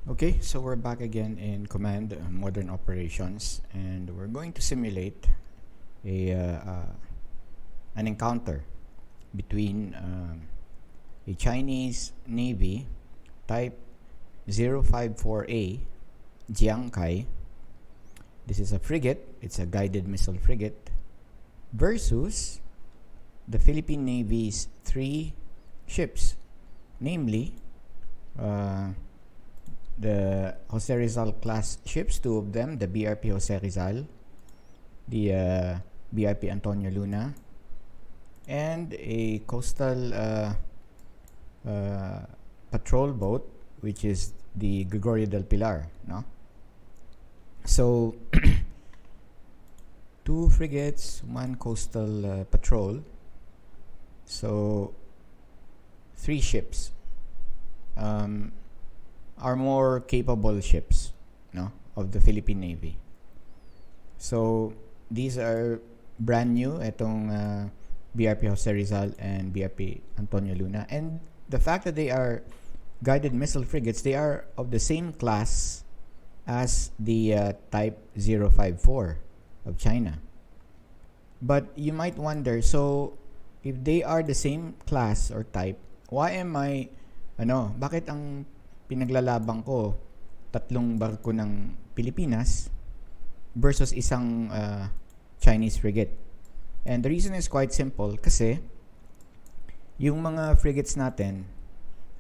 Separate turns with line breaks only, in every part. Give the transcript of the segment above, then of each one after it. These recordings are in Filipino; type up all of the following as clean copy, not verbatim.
Okay, so we're back again in Command Modern Operations, and we're going to simulate an encounter between a Chinese Navy Type 054A Jiangkai. This is a frigate, it's a guided missile frigate, versus the Philippine Navy's three ships, namely the Jose Rizal class ships, two of them, the BRP Jose Rizal, the BRP Antonio Luna, and a coastal patrol boat, which is the Gregorio del Pilar, no? So, two frigates, one coastal patrol, so three ships. Are more capable ships, no, of the Philippine Navy. So these are brand new, itong BRP Jose Rizal and BRP Antonio Luna, and the fact that they are guided missile frigates, they are of the same class as the Type 054 of China. But you might wonder, so if they are the same class or type, why am I bakit ang pinaglalabang ko tatlong barko ng Pilipinas versus isang Chinese frigate? And the reason is quite simple, kasi yung mga frigates natin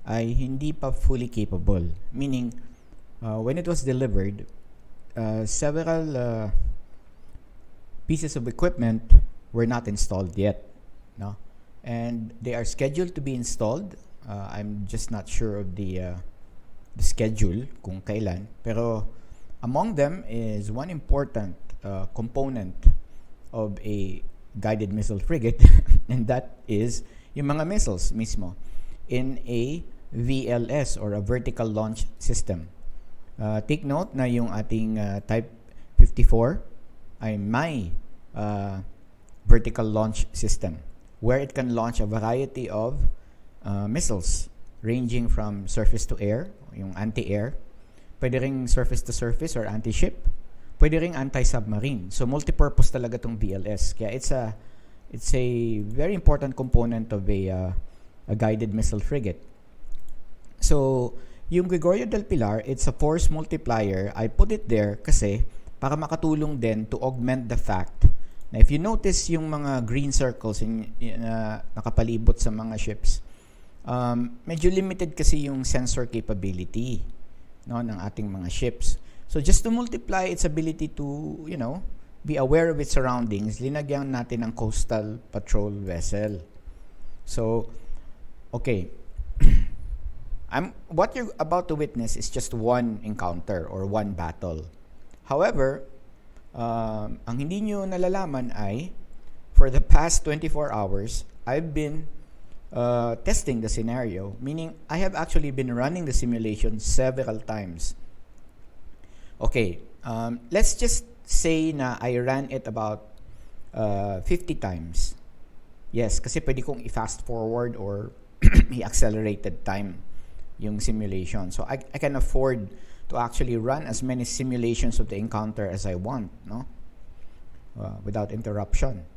ay hindi pa fully capable. Meaning, when it was delivered, several pieces of equipment were not installed yet, no? And they are scheduled to be installed. I'm just not sure of the schedule kung kailan, pero among them is one important component of a guided missile frigate and that is yung mga missiles mismo in a VLS or a vertical launch system. Take note na yung ating Type 54 ay may vertical launch system where it can launch a variety of missiles ranging from surface to air, yung anti-air, pwede ring surface to surface or anti-ship, pwede ring anti-submarine. So multi-purpose talaga tong VLS. Kaya it's a very important component of a guided missile frigate. So yung Gregorio del Pilar, it's a force multiplier. I put it there kasi para makatulong din to augment the fact na if you notice yung mga green circles na nakapalibot sa mga ships, medyo limited kasi yung sensor capability, no, ng ating mga ships. So just to multiply its ability to, be aware of its surroundings, linagyan natin ng coastal patrol vessel. So, okay. What you're about to witness is just one encounter or one battle. However, ang hindi nyo nalalaman ay, for the past 24 hours, I've been testing the scenario, meaning I have actually been running the simulation several times. Okay, let's just say na I ran it about 50 times. Yes, kasi pwede kong i-fast forward or i-accelerated time yung simulation. So I can afford to actually run as many simulations of the encounter as I want, no? Without interruption.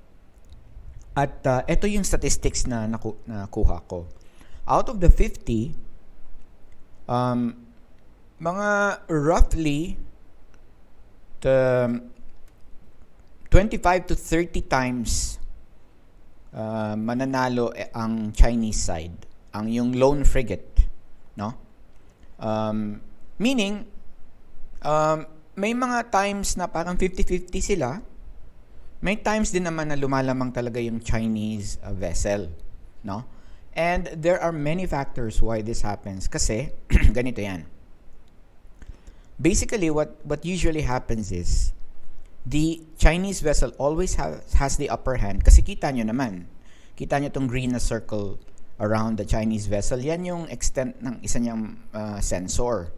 At ito yung statistics na nakuha ko. Out of the 50, mga roughly 25 to 30 times mananalo ang Chinese side, ang yung lone frigate, no? Meaning, may mga times na parang 50-50 sila. May times din naman na lumalamang talaga yung Chinese vessel, no? And there are many factors why this happens. Kasi, ganito yan. Basically, what usually happens is, the Chinese vessel always has the upper hand. Kasi kita nyo naman. Kita nyo tong green na circle around the Chinese vessel. Yan yung extent ng isa niyang sensor.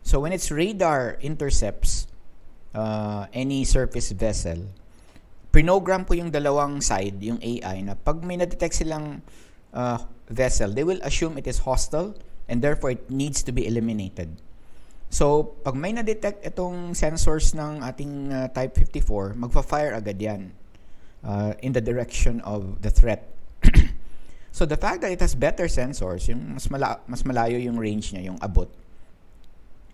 So, when its radar intercepts any surface vessel, prinogram ko yung dalawang side, yung AI, na pag may na-detect silang vessel, they will assume it is hostile and therefore it needs to be eliminated. So, pag may na-detect itong sensors ng ating Type 54, magfa-fire agad yan in the direction of the threat. So, the fact that it has better sensors, yung mas malayo yung range niya, yung abot,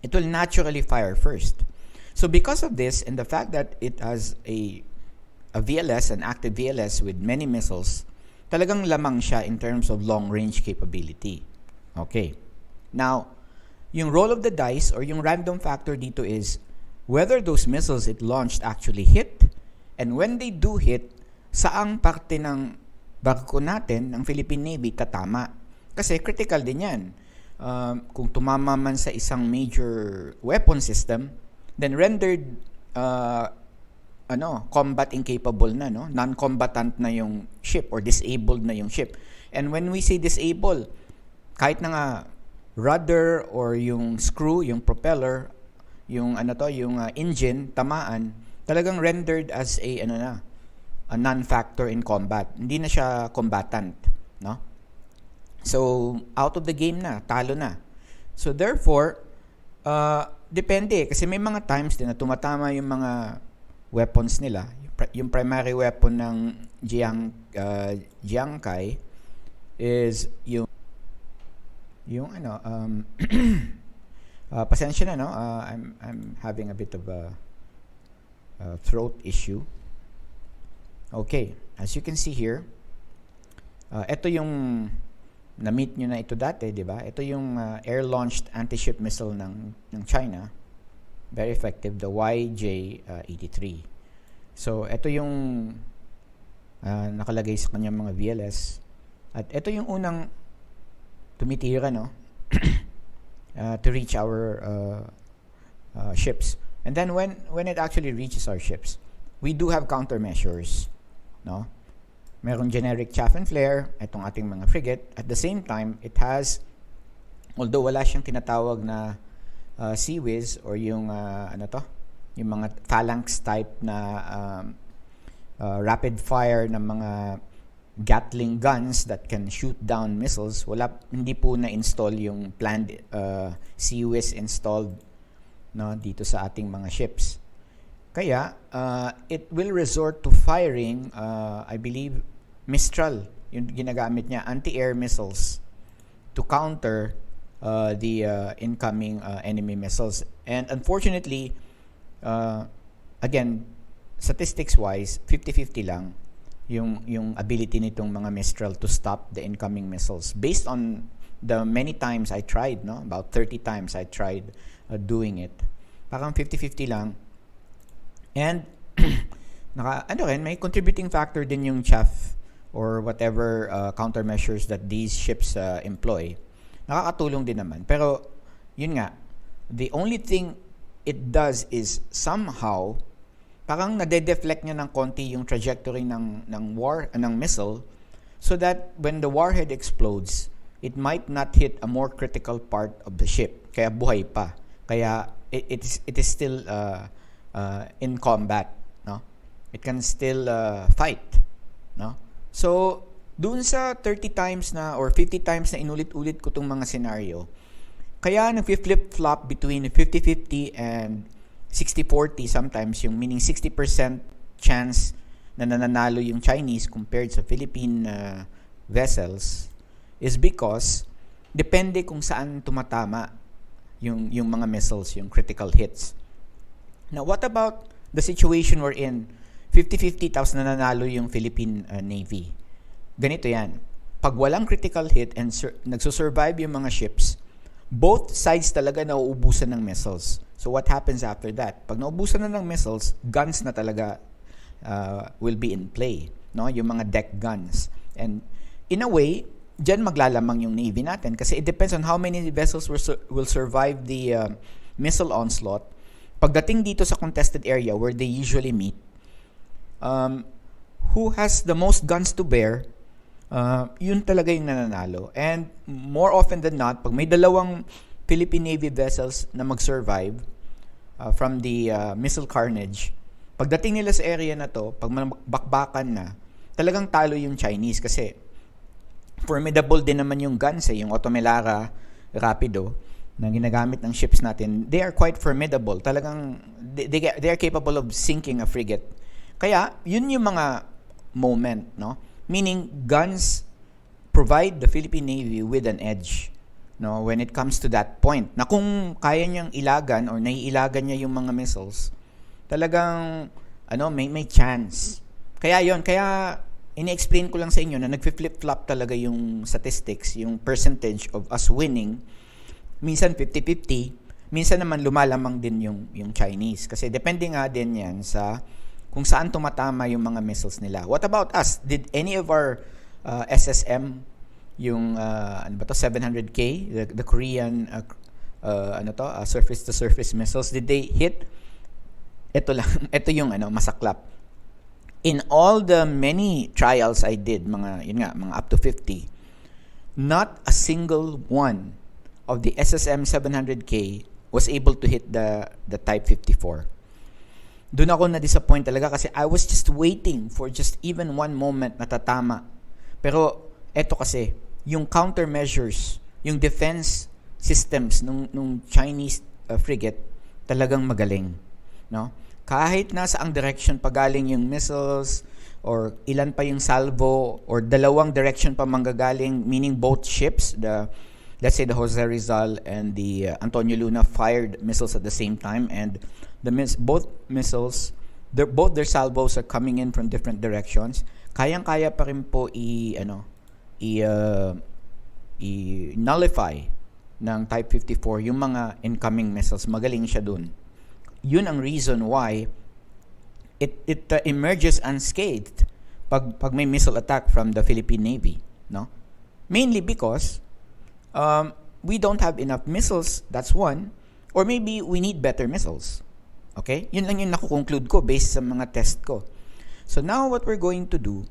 it will naturally fire first. So, because of this, and the fact that it has a VLS, an active VLS with many missiles, talagang lamang siya in terms of long-range capability. Okay. Now, yung roll of the dice or yung random factor dito is whether those missiles it launched actually hit, and when they do hit, saang parte ng barko natin, ng Philippine Navy, tatama. Kasi critical din yan. Kung tumama man sa isang major weapon system, then rendered combat incapable na, no? Non-combatant na yung ship or disabled na yung ship. And when we say disabled, kahit na nga rudder or yung screw, yung propeller, yung engine tamaan, talagang rendered as a non-factor in combat. Hindi na siya combatant, no? So out of the game na, talo na. So therefore, depende kasi may mga times din na tumatama yung mga weapons nila. Yung primary weapon ng Jiangkai is yung pasensya na, no? I'm having a bit of a throat issue. Okay, as you can see here, ito yung na-meet nyo na ito dati, di ba? Ito yung air-launched anti-ship missile ng China. Very effective, the YJ-83. So, ito yung nakalagay sa kanyang mga VLS. At ito yung unang tumitira, no? To reach our ships. And then when it actually reaches our ships, we do have countermeasures, no? Merong generic chaff and flare, itong ating mga frigate. At the same time, it has, although wala siyang tinatawag na CIWS or yung yung mga phalanx type na rapid fire ng mga Gatling guns that can shoot down missiles, hindi po na-install yung planned CIWS installed, no, dito sa ating mga ships. Kaya it will resort to firing I believe Mistral yung ginagamit niya, anti-air missiles to counter the incoming enemy missiles. And unfortunately, again, statistics wise, 50-50 lang yung ability nitong mga Mistral to stop the incoming missiles based on the many times I tried, no, about 30 times I tried doing it. Parang 50-50 lang. And may contributing factor din yung chaff or whatever countermeasures that these ships employ. Nakakatulong din naman. Pero yun nga, the only thing it does is somehow parang nade-deflect niya ng konti yung trajectory ng missile, so that when the warhead explodes, it might not hit a more critical part of the ship. Kaya buhay pa. Kaya it is still in combat, no? It can still fight, no? So dun sa 30 times na or 50 times na inulit-ulit ko tong mga scenario, kaya nag-flip-flop between 50-50 and 60-40 sometimes, yung meaning 60% chance na nananalo yung Chinese compared sa Philippine vessels is because depende kung saan tumatama yung mga missiles, yung critical hits. Now, what about the situation we're in? 50-50 tapos nananalo yung Philippine Navy. Ganito yan. Pag walang critical hit and nagsusurvive yung mga ships, both sides talaga nauubusan ng missiles. So what happens after that? Pag naubusan na ng missiles, guns na talaga will be in play, no? Yung mga deck guns. And in a way, diyan maglalamang yung Navy natin kasi it depends on how many vessels will survive the missile onslaught. Pagdating dito sa contested area where they usually meet, who has the most guns to bear, yun talaga yung nananalo. And more often than not, pag may dalawang Philippine Navy vessels na mag-survive from the missile carnage, pagdating nila sa area na to, pag bakbakan na, talagang talo yung Chinese kasi formidable din naman yung guns, yung Otomelara Rapido. na ginagamit ng ships natin, they are quite formidable. Talagang they are capable of sinking a frigate. Kaya yun yung mga moment, no? Meaning guns provide the Philippine Navy with an edge, no, when it comes to that point. Na kung kaya niyang ilagan or naiilagan niya yung mga missiles, talagang may chance. Kaya ini-explain ko lang sa inyo na nagfi-flip-flop talaga yung statistics, yung percentage of us winning. Minsan 50-50, minsan naman lumalamang din yung Chinese. Kasi depende nga din yan sa kung saan tumatama yung mga missiles nila. What about us? Did any of our SSM, yung 700K, the Korean surface-to-surface missiles, did they hit? Ito yung masaklap. In all the many trials I did, mga up to 50, not a single one of the SSM 700K was able to hit the Type 54. Doon ako na-disappoint talaga kasi I was just waiting for just even one moment na tatama. Pero eto kasi, yung countermeasures, yung defense systems nung Chinese frigate talagang magaling, no? Kahit nasa ang direction pagaling yung missiles or ilan pa yung salvo or dalawang direction pa manggagaling, meaning both ships, let's say the Jose Rizal and the Antonio Luna fired missiles at the same time, and both missiles, both their salvos are coming in from different directions. Kayang-kaya pa rin po i-nullify ng Type 54 yung mga incoming missiles. Magaling siya dun. Yun ang reason why it emerges unscathed pag may missile attack from the Philippine Navy, no? Mainly because we don't have enough missiles, that's one, or maybe we need better missiles. Okay? Yun lang yung nakukonclude ko based sa mga test ko. So now what we're going to do,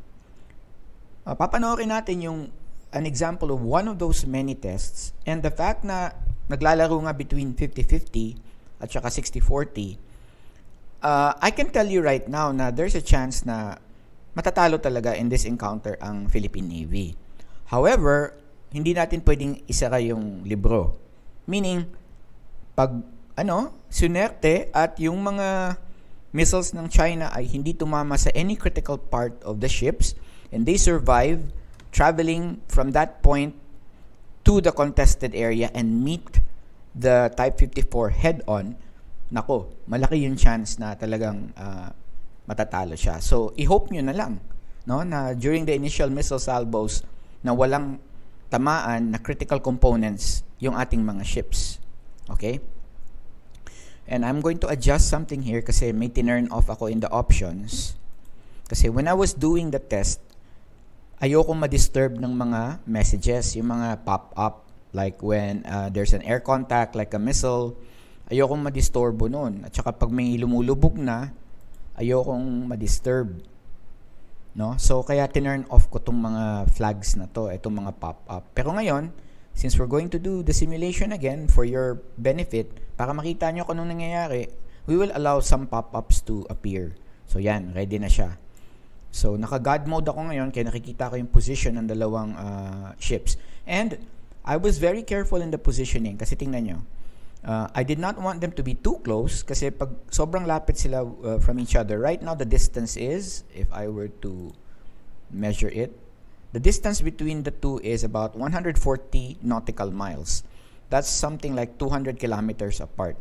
papanoorin natin an example of one of those many tests, and the fact na naglalaro nga between 50-50 at saka 60-40, I can tell you right now na there's a chance na matatalo talaga in this encounter ang Philippine Navy. However, hindi natin pwedeng isara yung libro. Meaning, pag sunerte at yung mga missiles ng China ay hindi tumama sa any critical part of the ships and they survive traveling from that point to the contested area and meet the Type 54 head-on, nako, malaki yung chance na talagang matatalo siya. So, i-hope nyo na lang, no, na during the initial missile salvos na walang tamaan na critical components yung ating mga ships. Okay? And I'm going to adjust something here kasi may tinurn off ako in the options. Kasi when I was doing the test, ayokong ma-disturb ng mga messages, yung mga pop-up. Like when there's an air contact, like a missile, ayokong ma-disturbo nun. At saka pag may lumulubog na, ayokong ma-disturb. No? So, kaya tinurn off ko tong mga flags na to, itong mga pop-up. Pero ngayon, since we're going to do the simulation again for your benefit, para makita nyo kung anong nangyayari, we will allow some pop-ups to appear. So, yan, ready na siya. So, naka-God mode ako ngayon, kaya nakikita ko yung position ng dalawang ships. And, I was very careful in the positioning kasi tingnan nyo. I did not want them to be too close kasi pag sobrang lapit sila from each other. Right now, the distance is, if I were to measure it, the distance between the two is about 140 nautical miles. That's something like 200 kilometers apart.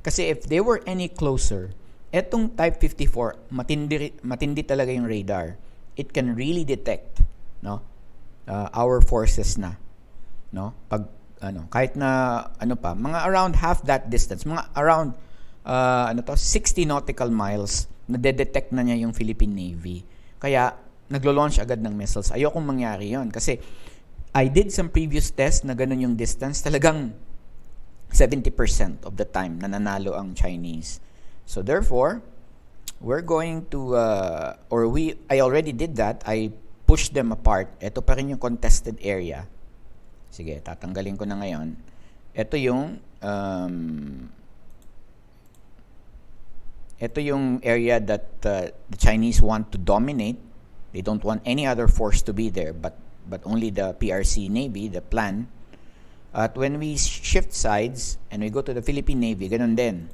Kasi if they were any closer, etong Type 54, matindi talaga yung radar. It can really detect, no, our forces na. No, pag kahit na mga around half that distance, mga around 60 nautical miles, na-detect na niya yung Philippine Navy. Kaya naglo-launch agad ng missiles. Ayokong mangyari 'yon kasi I did some previous tests na ganun yung distance, talagang 70% of the time nananalo ang Chinese. So therefore, we're going to I already did that. I pushed them apart. Ito pa rin yung contested area. Sige, tatanggalin ko na ngayon. Ito yung area that the Chinese want to dominate. They don't want any other force to be there but only the PRC Navy, the plan. At when we shift sides and we go to the Philippine Navy, ganun din.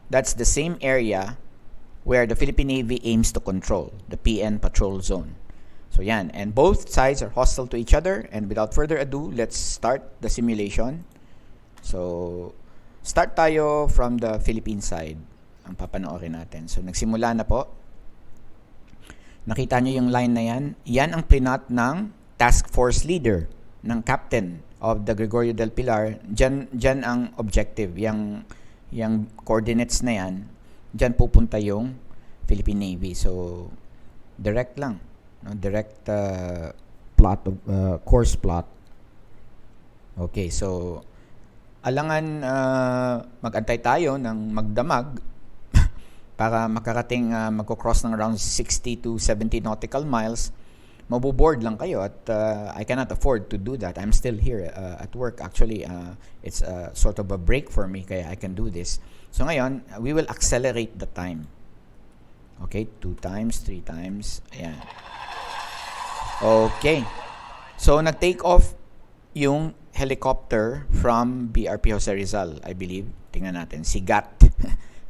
That's the same area where the Philippine Navy aims to control, the PN patrol zone. So yan, and both sides are hostile to each other, and without further ado, let's start the simulation. So, start tayo from the Philippine side, ang papanoorin natin. So, nagsimula na po. Nakita nyo yung line na yan? Yan ang plinot ng task force leader, ng captain of the Gregorio del Pilar. Diyan ang objective, yung coordinates na yan, diyan pupunta yung Philippine Navy. So, direct lang. No? Direct plot of course plot. Okay, so alangan mag-antay tayo ng magdamag para makarating magko-cross ng around 60 to 70 nautical miles. Mabuboard lang kayo at I cannot afford to do that. I'm still here at work. Actually, it's sort of a break for me kaya I can do this. So ngayon, we will accelerate the time. Okay, 2 times, 3 times. Ayan. Okay. So, nag-take off yung helicopter from BRP Jose Rizal, I believe. Tingnan natin. Si GAT.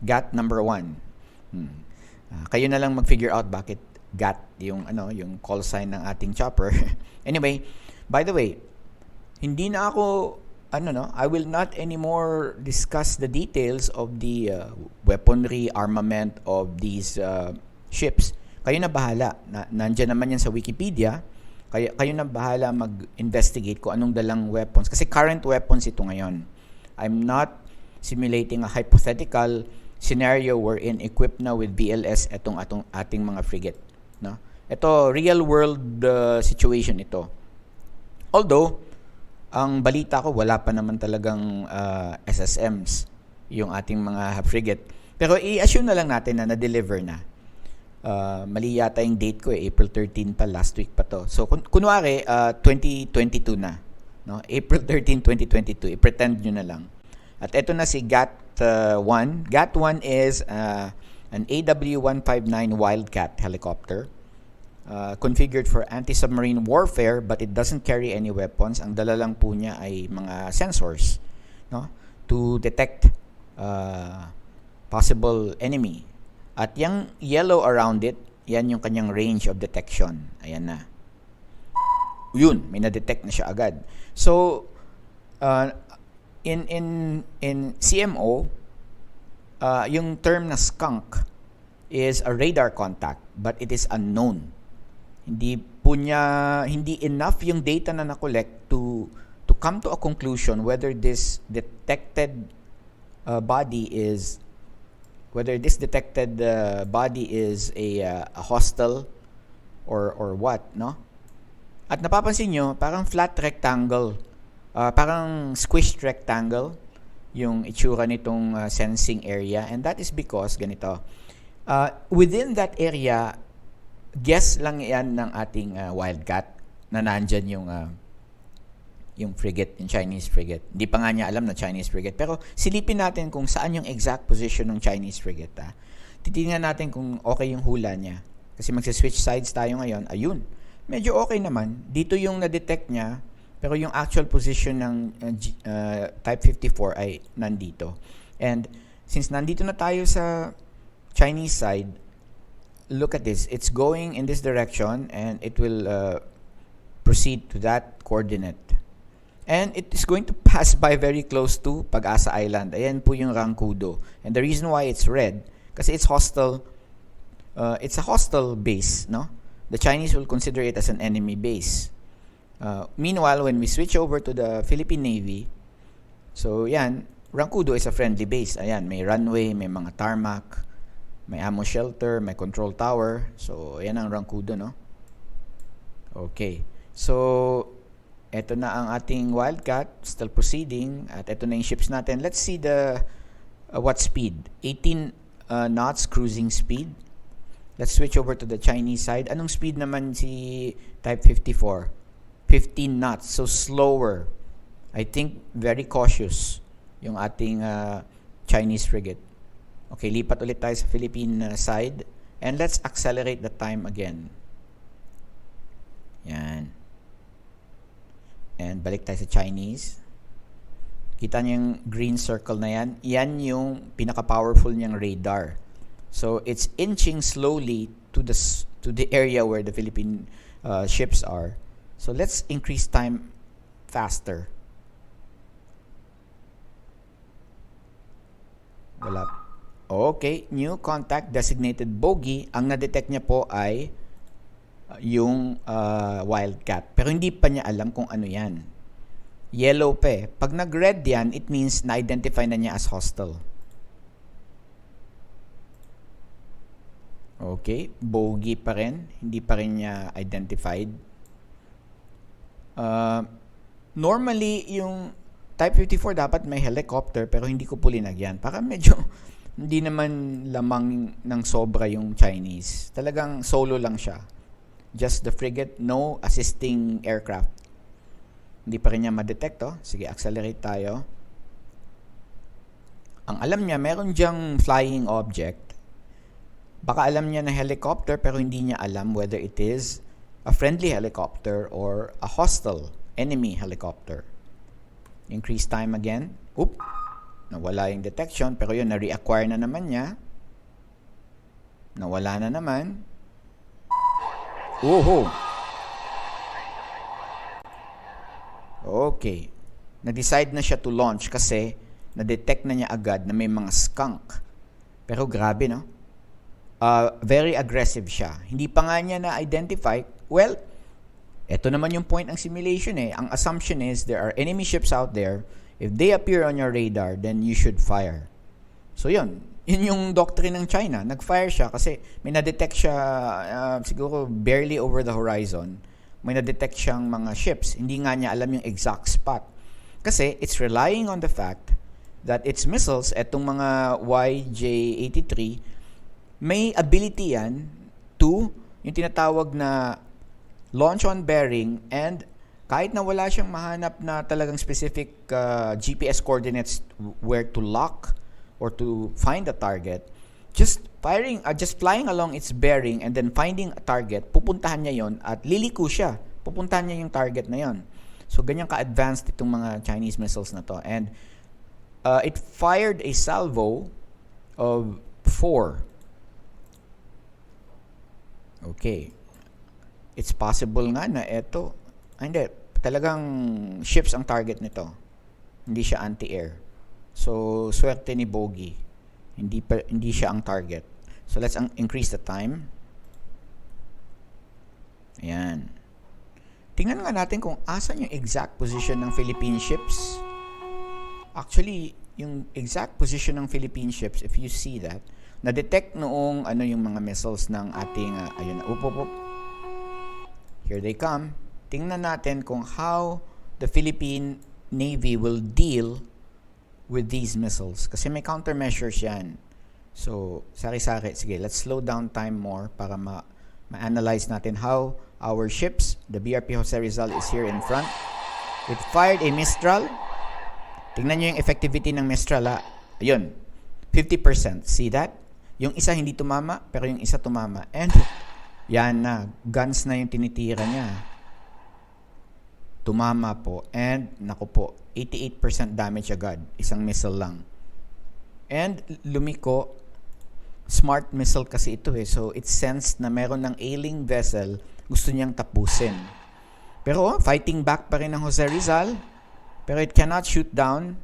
GAT number 1. Kayo na lang mag-figure out bakit GAT yung call sign ng ating chopper. Anyway, by the way, hindi na ako I will not anymore discuss the details of the weaponry, armament of these ships. Kayo na bahala. Nandiyan naman yan sa Wikipedia. Kayo na bahala mag-investigate kung anong dalang weapons. Kasi current weapons ito ngayon. I'm not simulating a hypothetical scenario wherein equipped na with BLS itong ating mga frigate. No? Ito, real world situation ito. Although, ang balita ko, wala pa naman talagang SSMs yung ating mga frigate. Pero i-assume na lang natin na na-deliver na. Mali yata yung date ko April 13 pa, last week pa to. So kunwari 2022 na, no? April 13, 2022. I-pretend nyo na lang. At ito na si GAT-1. GAT-1 is an AW159 Wildcat helicopter configured for anti-submarine warfare, but it doesn't carry any weapons. Ang dala lang po niya ay mga sensors, no? To detect possible enemy. At yung yellow around it, yan yung kanyang range of detection. Ayan na. Yun, may na-detect na siya agad. So, in CMO, yung term na skunk is a radar contact, but it is unknown. Hindi enough yung data na na-collect to come to a conclusion whether this detected body is a hostile or what, no? At napapansin nyo, parang flat rectangle, parang squished rectangle yung itsura nitong sensing area, and that is because ganito. Within that area, guess lang yan ng ating Wildcat na nandyan yung frigate, yung Chinese frigate. Hindi pa nga niya alam na Chinese frigate. Pero silipin natin kung saan yung exact position ng Chinese frigate. Titingnan natin kung okay yung hula niya. Kasi magsa-switch sides tayo ngayon. Ayun. Medyo okay naman. Dito yung na-detect niya, pero yung actual position ng Type 54 ay nandito. And since nandito na tayo sa Chinese side, look at this. It's going in this direction and it will proceed to that coordinate. And it is going to pass by very close to Pag-asa Island. Ayan po yung Rancudo. And the reason why it's red, kasi it's hostile. It's a hostile base, no? The Chinese will consider it as an enemy base. Meanwhile, when we switch over to the Philippine Navy, so yan, Rancudo is a friendly base. Ayan, may runway, may mga tarmac, may ammo shelter, may control tower. So, ayan ang Rancudo, no? Okay. So, eto na ang ating Wildcat, still proceeding, at eto na yung ships natin. Let's see the what speed. 18 knots cruising speed. Let's switch over to the Chinese side. Anong speed naman si Type 54? 15 knots, so slower. I think very cautious yung ating Chinese frigate. Okay, lipat ulit tayo sa Philippine side, and let's accelerate the time again. Yan. And balik tayo sa Chinese. Kita niyo yung green circle na yan? Yan yung pinaka-powerful niyang radar. So, it's inching slowly to the area where the Philippine ships are. So, let's increase time faster. Wala. Okay, new contact designated bogey. Ang na-detect niya po ay yung Wildcat. Pero hindi pa niya alam kung ano yan. Yellow pa eh. Pag nag-red yan, it means na-identify na niya as hostile. Okay, bogey pa rin. Hindi pa rin niya identified. Normally, yung Type 54 dapat may helicopter pero hindi ko po linagyan. Para medyo hindi naman lamang ng sobra yung Chinese. Talagang solo lang siya. Just the frigate, no assisting aircraft. Hindi pa rin niya ma-detect. Oh. Sige, accelerate tayo. Ang alam niya, meron diyang flying object. Baka alam niya na helicopter pero hindi niya alam whether it is a friendly helicopter or a hostile enemy helicopter. Increase time again. Oop! Nawala yung detection pero yun, na-reacquire na naman niya. Nawala na naman. Oho! Okay. Na-decide na siya to launch kasi na-detect na niya agad na may mga skunk. Pero grabe, no? Very aggressive siya. Hindi pa nga niya na-identify. Well, eto naman yung point ng simulation eh. Ang assumption is there are enemy ships out there. If they appear on your radar, then you should fire. So yun. Yun yung doctrine ng China. Nag-fire siya kasi may na-detect siya siguro barely over the horizon. May na-detect siyang mga ships. Hindi nga niya alam yung exact spot. Kasi it's relying on the fact that its missiles, etong mga YJ-83, may ability yan to yung tinatawag na launch on bearing, and kahit na wala siyang mahanap na talagang specific GPS coordinates where to lock or to find a target, just flying along its bearing and then finding a target, pupuntahan niya yon at liliko siya. Pupuntahan niya yung target na yon. So ganyan ka-advanced itong mga Chinese missiles na to. And it fired a salvo of 4. Okay. It's possible nga na ito, hindi, talagang ships ang target nito. Hindi siya anti-air. So, swerte ni Bogey. Hindi siya ang target. So, let's increase the time. Ayan. Tingnan nga natin kung asan yung exact position ng Philippine ships. Actually, yung exact position ng Philippine ships, if you see that, na-detect noong yung mga missiles ng ating, ayun, here they come. Tingnan natin kung how the Philippine Navy will deal with these missiles. Kasi may countermeasures yan. So, sari-sari. Sige, let's slow down time more para ma-analyze natin how our ships, the BRP Jose Rizal is here in front. It fired a Mistral. Tingnan nyo yung effectivity ng Mistral. Ayun, 50%. See that? Yung isa hindi tumama, pero yung isa tumama. And yan na, guns na yung tinitira niya. Tumama po. And, naku po, 88% damage agad. Isang missile lang. And, lumiko, smart missile kasi ito eh. So, it sensed na meron ng ailing vessel, gusto niyang tapusin. Pero, fighting back pa rin ng Jose Rizal. Pero it cannot shoot down.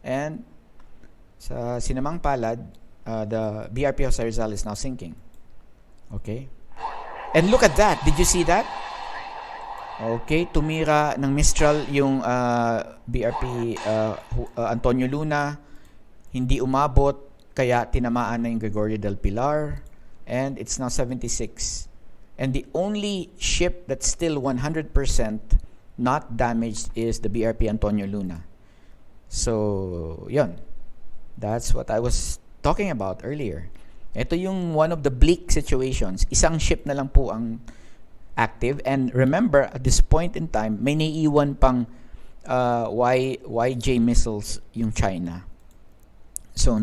And, sa sinamang palad, the BRP Jose Rizal is now sinking. Okay? And look at that. Did you see that? Okay, tumira ng Mistral yung BRP Antonio Luna. Hindi umabot, kaya tinamaan na yung Gregorio del Pilar. And it's now 76. And the only ship that's still 100% not damaged is the BRP Antonio Luna. So, yun. That's what I was talking about earlier. Ito yung one of the bleak situations. Isang ship na lang po ang active. And remember, at this point in time, may naiiwan pang YJ missiles yung China. So,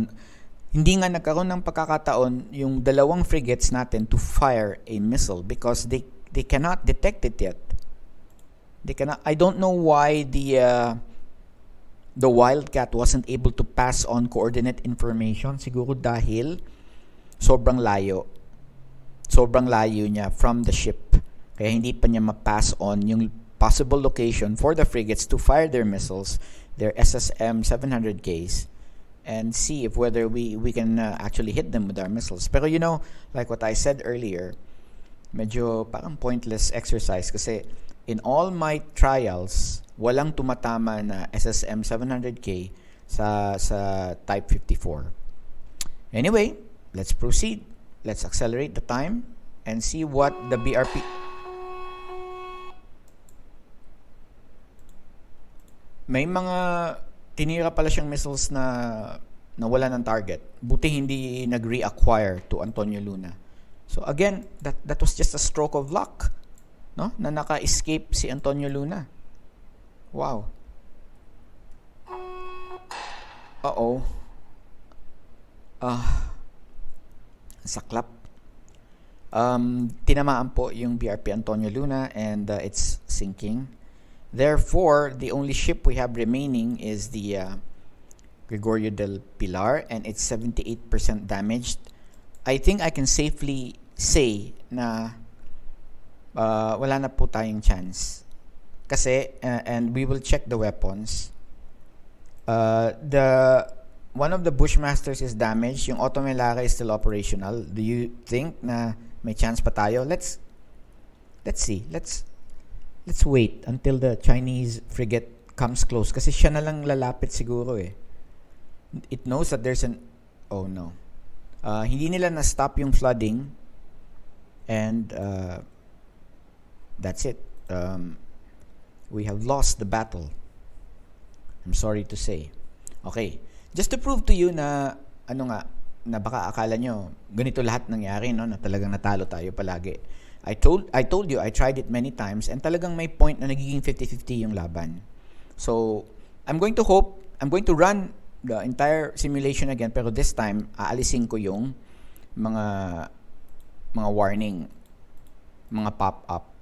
hindi nga nagkaroon ng pagkakataon yung dalawang frigates natin to fire a missile because they cannot detect it yet. They cannot. I don't know why the the Wildcat wasn't able to pass on coordinate information siguro dahil sobrang layo. Sobrang layo niya from the ship. Kaya hindi pa niya ma-pass on yung possible location for the frigates to fire their missiles, their SSM 700Ks, and see if whether we can actually hit them with our missiles. Pero you know, like what I said earlier, medyo parang pointless exercise kasi in all my trials, walang tumatama na SSM 700K sa Type 54. Anyway, let's proceed. Let's accelerate the time and see what the BRP... May mga tinira pala siyang missiles na wala ng target. Buti hindi nag-reacquire to Antonio Luna. So again, that was just a stroke of luck, no? Na naka-escape si Antonio Luna. Wow. Uh-oh. Saklap. Tinamaan po yung BRP Antonio Luna and it's sinking. Therefore, the only ship we have remaining is the Gregorio del Pilar, and it's 78% damaged. I think I can safely say na wala na po tayong chance. Kasi, and we will check the weapons. One of the Bushmasters is damaged. Yung Otomelara is still operational. Do you think na may chance pa tayo? Let's see. Let's wait until the Chinese frigate comes close. Kasi siya na lang lalapit siguro eh. It knows that there's an... Oh no. Hindi nila na-stop yung flooding. And that's it. We have lost the battle. I'm sorry to say. Okay. Just to prove to you na, na baka akala nyo, ganito lahat nangyari, no? Na talagang natalo tayo palagi. I told you, I tried it many times, and talagang may point na nagiging 50-50 yung laban. So, I'm going to run the entire simulation again, pero this time, aalisin ko yung mga warning, mga pop-up,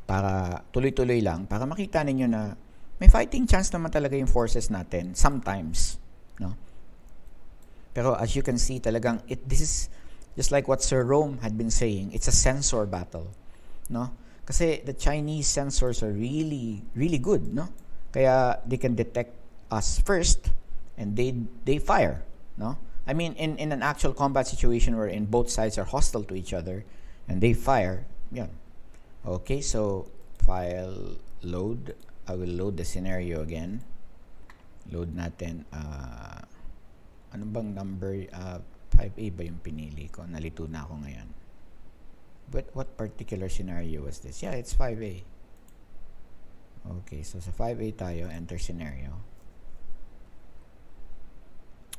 para tuloy-tuloy lang, para makita ninyo na may fighting chance naman talaga yung forces natin, sometimes, no? Pero as you can see, talagang, this is, just like what Sir Rome had been saying, it's a sensor battle, no? Kasi the Chinese sensors are really, really good, no? Kaya they can detect us first, and they fire, no? I mean, in an actual combat situation wherein both sides are hostile to each other, and they fire, yan. Okay, so file load. I will load the scenario again. Load natin. Ano bang number? 5A ba yung pinili ko? Nalito na ako ngayon. But what particular scenario was this? Yeah, it's 5A. Okay, so sa 5A tayo, enter scenario.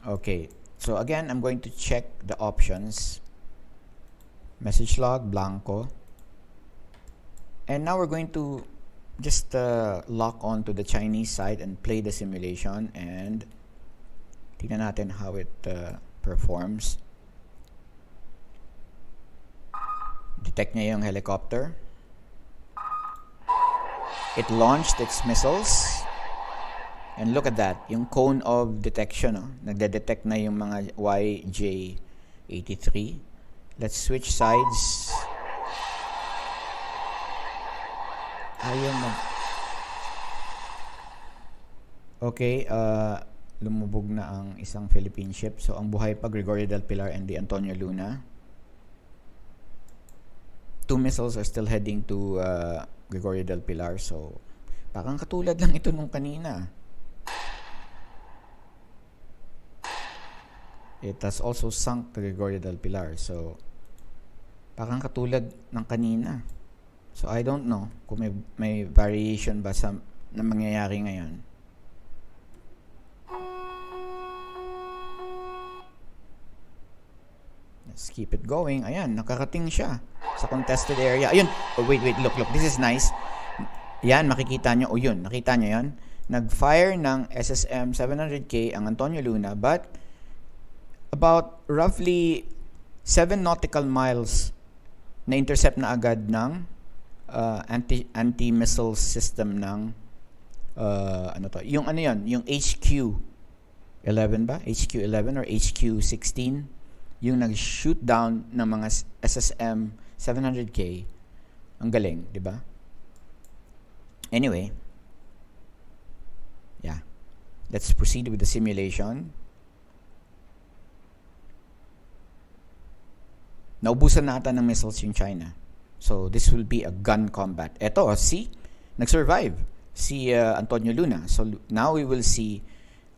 Okay, so again, I'm going to check the options. Message log, blanco. And now we're going to just lock on to the Chinese side and play the simulation, and tingnan natin how it performs. Detect niya yung helicopter. It launched its missiles. And look at that, yung cone of detection, no? Nagde-detect na yung mga YJ-83. Let's switch sides. Ayaw mo. Okay, lumubog na ang isang Philippine ship. So, ang buhay pa, Gregorio del Pilar and the Antonio Luna. 2 missiles are still heading to Gregorio del Pilar. So, parang katulad lang ito nung kanina. It has also sunk to Gregorio del Pilar. So, parang katulad ng kanina. So, I don't know kung may variation ba na mangyayari ngayon. Let's keep it going. Ayan, nakarating siya sa contested area. Ayun. Oh, wait. Look. This is nice. Yan, makikita nyo. Oh, yun. Nakita nyo yan. Nag-fire ng SSM 700K ang Antonio Luna, but about roughly 7 nautical miles na intercept na agad ng anti-missile system ng ano to? Yung ano yan? Yung HQ-11 ba? HQ-11 or HQ-16? Yung nag-shoot down ng mga SSM 700K. Ang galing, di ba? Anyway, yeah. Let's proceed with the simulation. Naubusan na ata ng missiles yung China. So, this will be a gun combat. Eto, see? Nag-survive si Antonio Luna. So, now we will see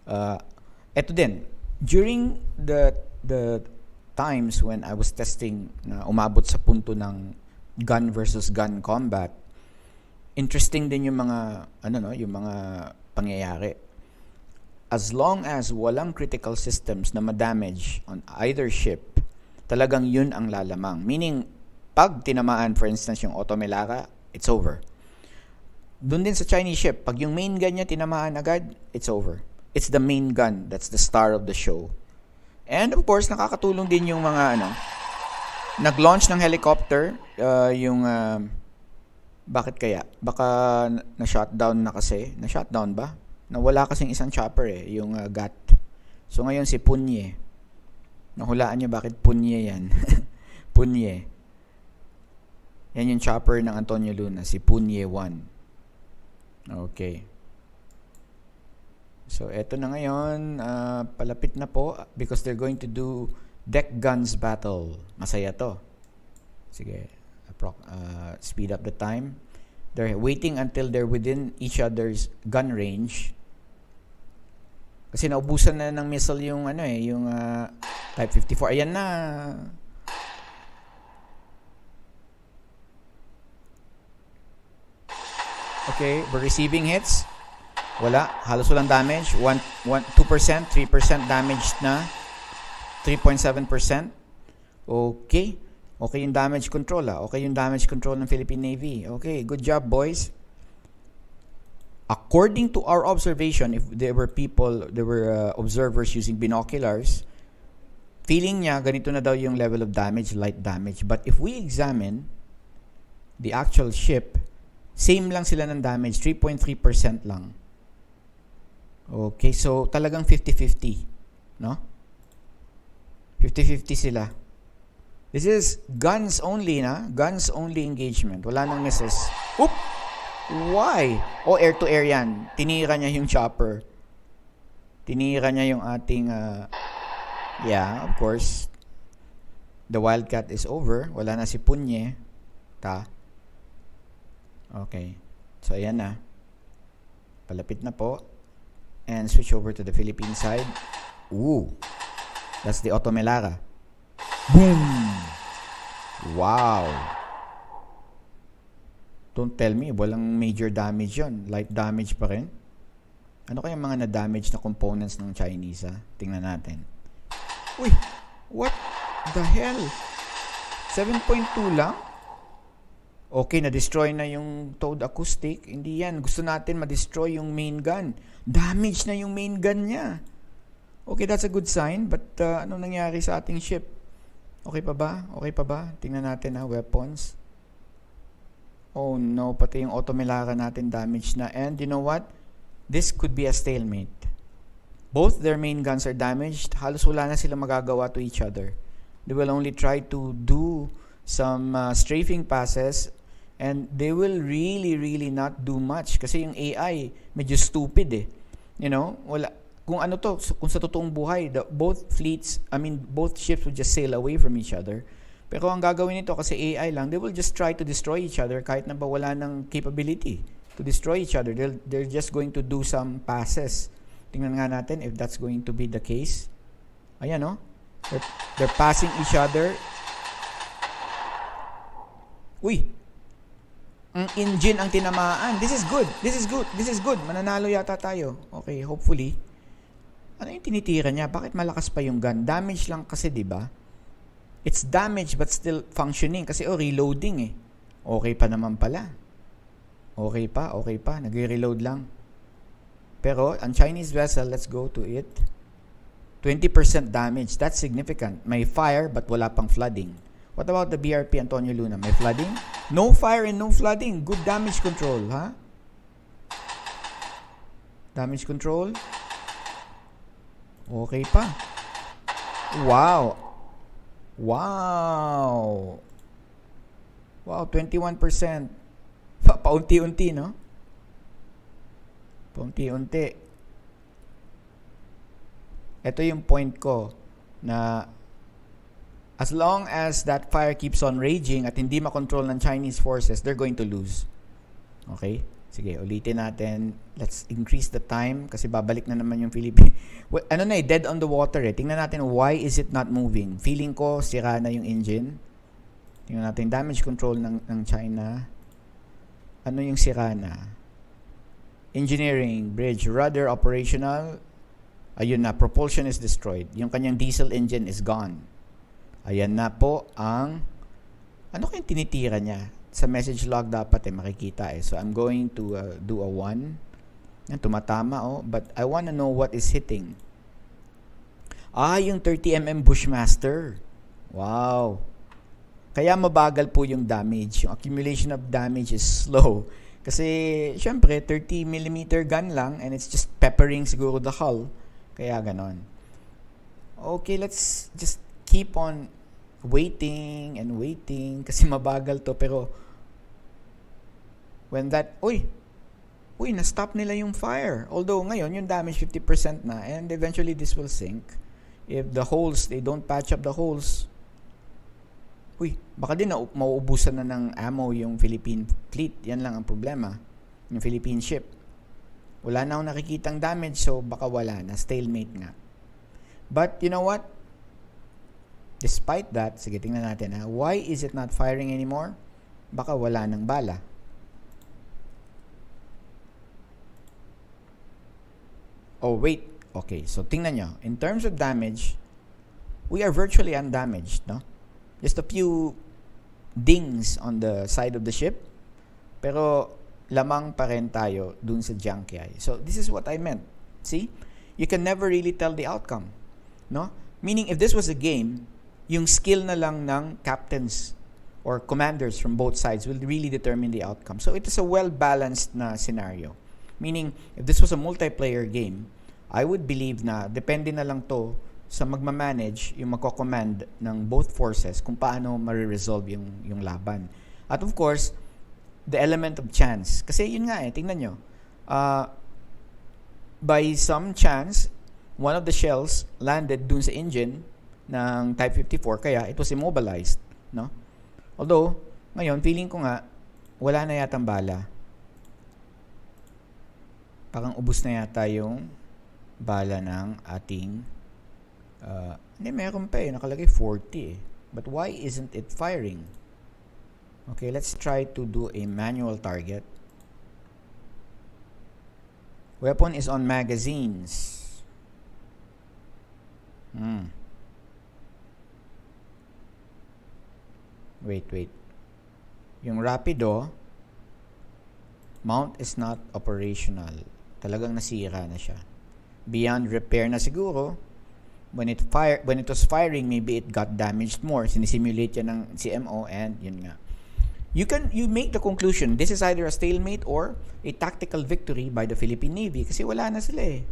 eto din. During the times when I was testing na umabot sa punto ng gun versus gun combat, interesting din yung mga yung mga pangyayari. As long as walang critical systems na ma-damage on either ship, talagang yun ang lalamang. Meaning, pag tinamaan, for instance, yung Otomelara, it's over. Doon din sa Chinese ship, pag yung main gun niya tinamaan agad, it's over. It's the main gun that's the star of the show. And of course, nakakatulong din yung mga nag-launch ng helicopter, bakit kaya? Baka na-shutdown na kasi. Na-shutdown ba? Nawala kasing isang chopper yung GAT. So ngayon si Punye. Nahulaan niyo bakit Punye yan? Punye. Yan yung chopper ng Antonio Luna, si Punye 1. Okay. So eto na ngayon, palapit na po because they're going to do deck guns battle. Masaya to. Sige, speed up the time. They're waiting until they're within each other's gun range. Kasi naubusan na ng missile yung yung Type 54. Ayan na. Okay, we're receiving hits. Wala, halos walang damage. 2%, 3% damaged na. 3.7%. Okay. Okay yung damage control Okay yung damage control ng Philippine Navy. Okay, good job boys. According to our observation, if there were observers using binoculars, feeling niya ganito na daw yung level of damage, light damage. But if we examine the actual ship, same lang sila ng damage, 3.3% lang. Okay, so talagang 50-50, no? 50-50 sila. This is guns only, guns only engagement. Wala nang missiles. Oop! Why? Air to air yan. Tinira niya yung chopper. Tinira niya yung ating yeah, of course. The Wildcat is over. Wala na si Punye. Okay. So ayan na. Palapit na po. And switch over to the Philippine side. Ooh. That's the Otomelara. Boom! Wow! Don't tell me, walang major damage yon. Light damage pa rin. Ano kaya mga na-damage na components ng Chinese, Tingnan natin. Uy! What the hell? 7.2 lang? Okay, na-destroy na yung towed acoustic. Hindi yan. Gusto natin ma-destroy yung main gun. Damage na yung main gun niya. Okay, that's a good sign. But ano nangyari sa ating ship? Okay pa ba? Okay pa ba? Tingnan natin weapons. Oh no, pati yung Otomelara natin damaged na. And you know what? This could be a stalemate. Both their main guns are damaged. Halos wala na sila magagawa to each other. They will only try to do some strafing passes and they will really not do much. Kasi yung AI, medyo stupid You know, wala. Kung kung sa totoong buhay, both ships will just sail away from each other. Pero ang gagawin nito kasi AI lang, they will just try to destroy each other kahit na ba wala ng capability to destroy each other. They're just going to do some passes. Tingnan nga natin if that's going to be the case. Ayan, they're passing each other. Uy! Ang engine ang tinamaan. This is good. Mananalo yata tayo. Okay, hopefully. Ano yung tinitira niya? Bakit malakas pa yung gun? Damage lang kasi, di ba? It's damaged but still functioning kasi reloading Okay pa naman pala. Okay pa. Nagre-reload lang. Pero ang Chinese vessel, let's go to it. 20% damage. That's significant. May fire but wala pang flooding. What about the BRP Antonio Luna? May flooding? No fire and no flooding. Good damage control, Damage control. Okay pa. Wow. Wow. Wow, 21%. Paunti-unti, no? Paunti-unti. Ito yung point ko na as long as that fire keeps on raging at hindi makontrol ng Chinese forces, they're going to lose. Okay? Sige, ulitin natin. Let's increase the time kasi babalik na naman yung Philippines. Dead on the water eh. Tingnan natin why is it not moving. Feeling ko sira na yung engine. Tingnan natin damage control ng China. Ano yung sira na? Engineering, bridge, rudder operational. Ayun na, propulsion is destroyed. Yung kanyang diesel engine is gone. Ayan na po ang ano kayong tinitira niya? Sa message log dapat makikita eh. So I'm going to do a 1. Yan, tumatama but I want to know what is hitting. Yung 30mm Bushmaster. Wow. Kaya mabagal po yung damage. Yung accumulation of damage is slow. Kasi syempre 30mm gun lang and it's just peppering siguro the hull. Kaya ganon. Okay, let's just keep on waiting and waiting kasi mabagal to pero when that na-stop nila yung fire. Although ngayon yung damage 50% na and eventually this will sink. If the holes, they don't patch up the holes, baka din mauubusan na ng ammo yung Philippine fleet. Yan lang ang problema. Yung Philippine ship. Wala na akong nakikitang damage so baka wala na. Stalemate nga. But you know what? Despite that, sige tingnan natin why is it not firing anymore? Baka wala ng bala. Oh wait, okay, so tingnan nyo. In terms of damage, we are virtually undamaged, no? Just a few dings on the side of the ship. Pero lamang pa rin tayo dun sa junkyard. So this is what I meant. See? You can never really tell the outcome, no? Meaning if this was a game, yung skill na lang ng captains or commanders from both sides will really determine the outcome. So it is a well-balanced na scenario. Meaning, if this was a multiplayer game, I would believe na depende na lang to sa magmamanage yung magko-command ng both forces kung paano mariresolve yung laban. At of course, the element of chance. Kasi yun nga tingnan nyo. By some chance, one of the shells landed dun sa engine ng Type 54 kaya it was immobilized, no? Although ngayon feeling ko nga wala na yatang bala. Parang ubos na yata yung bala ng ating hindi, meron pa nakalagay 40 but why isn't it firing? Okay, let's try to do a manual target. Weapon is on magazines. Wait. Yung Rapido, mount is not operational. Talagang nasira na siya. Beyond repair na siguro. When it was firing, maybe it got damaged more. Sinisimulate yan ng CMO and yun nga. You make the conclusion, this is either a stalemate or a tactical victory by the Philippine Navy kasi wala na sila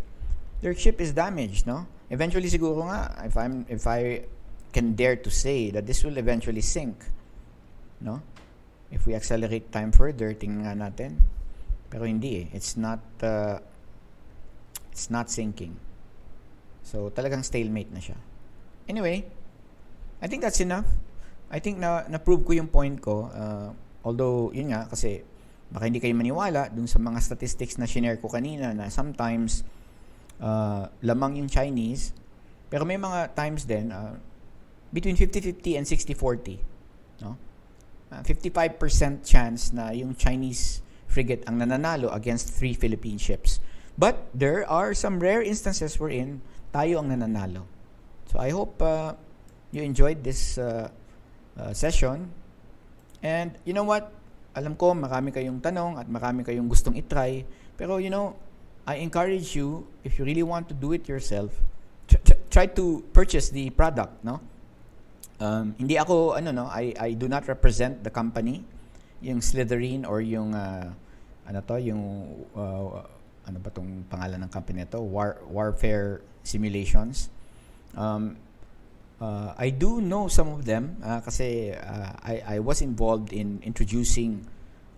Their ship is damaged, no? Eventually siguro nga, if I can dare to say that this will eventually sink. No? If we accelerate time further, tingnan nga natin. Pero hindi It's not sinking. So, talagang stalemate na siya. Anyway, I think that's enough. I think na-prove ko yung point ko. Although, yun nga, kasi baka hindi kayo maniwala dun sa mga statistics na shinare ko kanina na sometimes lamang yung Chinese. Pero may mga times din between 50-50 and 60-40. No? 55% chance na yung Chinese frigate ang nananalo against 3 Philippine ships. But there are some rare instances wherein tayo ang nananalo. So I hope you enjoyed this session. And you know what? Alam ko marami kayong tanong at marami kayong gustong itry. Pero I encourage you, if you really want to do it yourself, try to purchase the product, no? Hindi ako I do not represent the company, yung Slytherin or yung ano ba tong pangalan ng company nito? Warfare Simulations. I do know some of them kasi I was involved in introducing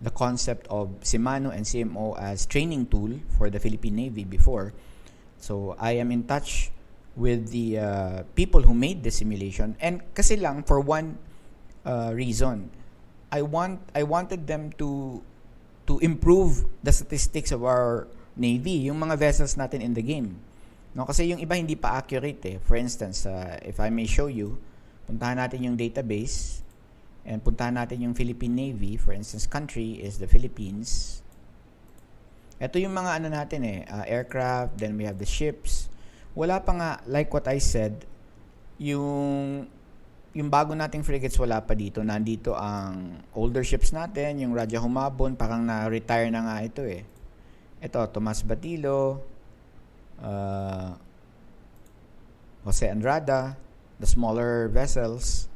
the concept of Simano and CMO as training tool for the Philippine Navy before. So I am in touch with the people who made the simulation, and kasi lang for one reason. I wanted them to improve the statistics of our Navy, yung mga vessels natin in the game. No, kasi yung iba hindi pa accurate eh. For instance, if I may show you, puntahan natin yung database and puntahan natin yung Philippine Navy. For instance, country is the Philippines. Ito yung mga ano natin eh, aircraft, then we have the ships. Wala pa nga, like what I said, yung bago nating frigates wala pa dito. Nandito ang older ships natin, yung Raja Humabon, parang na-retire na nga ito eh. Ito, Tomas Batilo, Jose Andrada, the smaller vessels.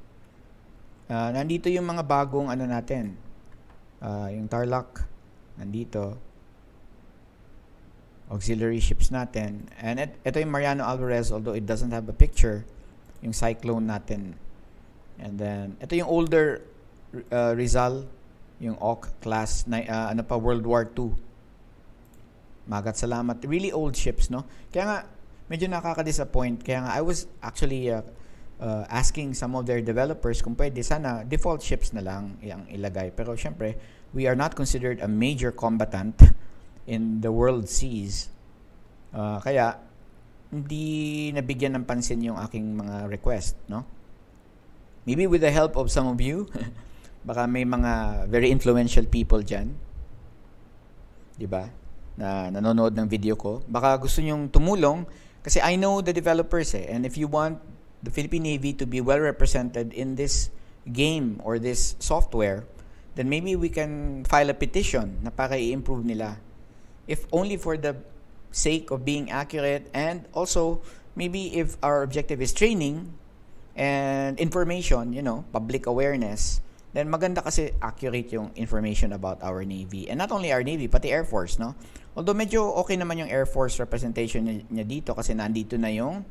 Nandito yung mga bagong ano natin. Yung Tarlac, nandito. Auxiliary ships natin. And ito yung Mariano Alvarez, although it doesn't have a picture. Yung Cyclone natin. And then, ito yung older Rizal, yung Oak class, World War II. Magat salamat. Really old ships, no? Kaya nga, medyo nakaka-disappoint. Kaya nga, I was actually asking some of their developers kung pwede sana default ships na lang yung ilagay. Pero syempre, we are not considered a major combatant in the world seas. Kaya, hindi nabigyan ng pansin yung aking mga request, no? Maybe with the help of some of you, baka may mga very influential people dyan. Diba? Na nanonood ng video ko. Baka gusto nyong tumulong kasi I know the developers eh. And if you want the Philippine Navy to be well represented in this game or this software, then maybe we can file a petition na para i-improve nila. If only for the sake of being accurate, and also maybe if our objective is training and information, public awareness, then maganda kasi accurate yung information about our Navy. And not only our Navy, pati Air Force, no? Although medyo okay naman yung Air Force representation niya dito kasi nandito na yung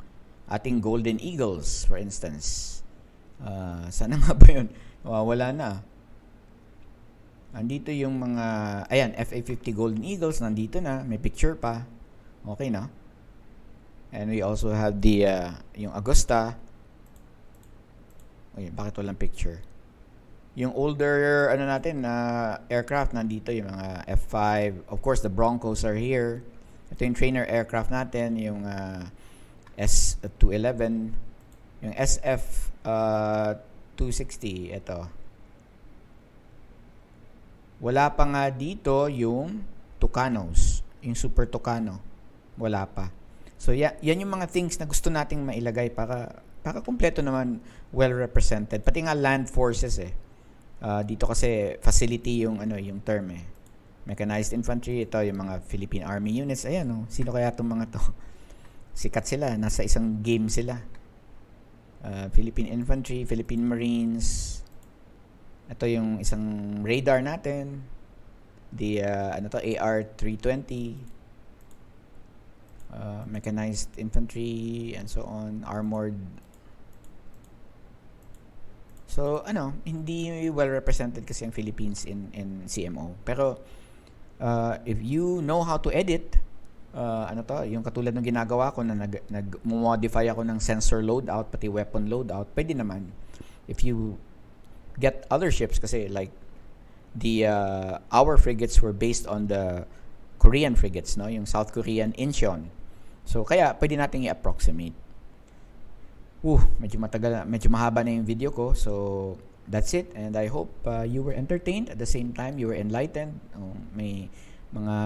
ating Golden Eagles, for instance. Sana nga ba yun? Wala na. Nandito yung mga, ayan, FA-50 Golden Eagles, nandito na. May picture pa. Okay na. And we also have the, yung Augusta. Okay, bakit walang picture? Yung older natin aircraft nandito, yung mga F5, of course the Broncos are here. Ito yung trainer aircraft natin, yung S211, yung SF 260, ito. Wala pa nga dito yung Tucanos, yung Super Tucano. Wala pa. So yan yung mga things na gusto nating mailagay para kumpleto naman, well represented. Pati nga land forces eh. Dito kasi facility yung term eh. Mechanized infantry, ito yung mga Philippine Army units. Ayan sino kaya itong mga to? Sikat sila, nasa isang game sila. Philippine Infantry, Philippine Marines. Ito yung isang radar natin. The AR-320. Mechanized infantry and so on, armored. So, hindi well represented kasi ang Philippines in CMO. Pero, if you know how to edit, yung katulad ng ginagawa ko na nag-modify ako ng sensor loadout, pati weapon loadout, pwede naman. If you get other ships, kasi like, our frigates were based on the Korean frigates, no? Yung South Korean Incheon. So, kaya, pwede natin i-approximate. Medyo mahaba na yung video ko. So, that's it. And I hope you were entertained. At the same time, you were enlightened. May mga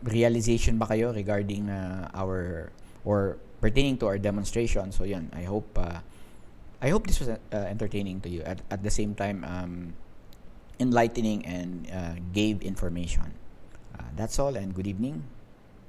realization ba kayo regarding or pertaining to our demonstration. So, yun. I hope this was entertaining to you. At the same time, enlightening and gave information. That's all, and good evening.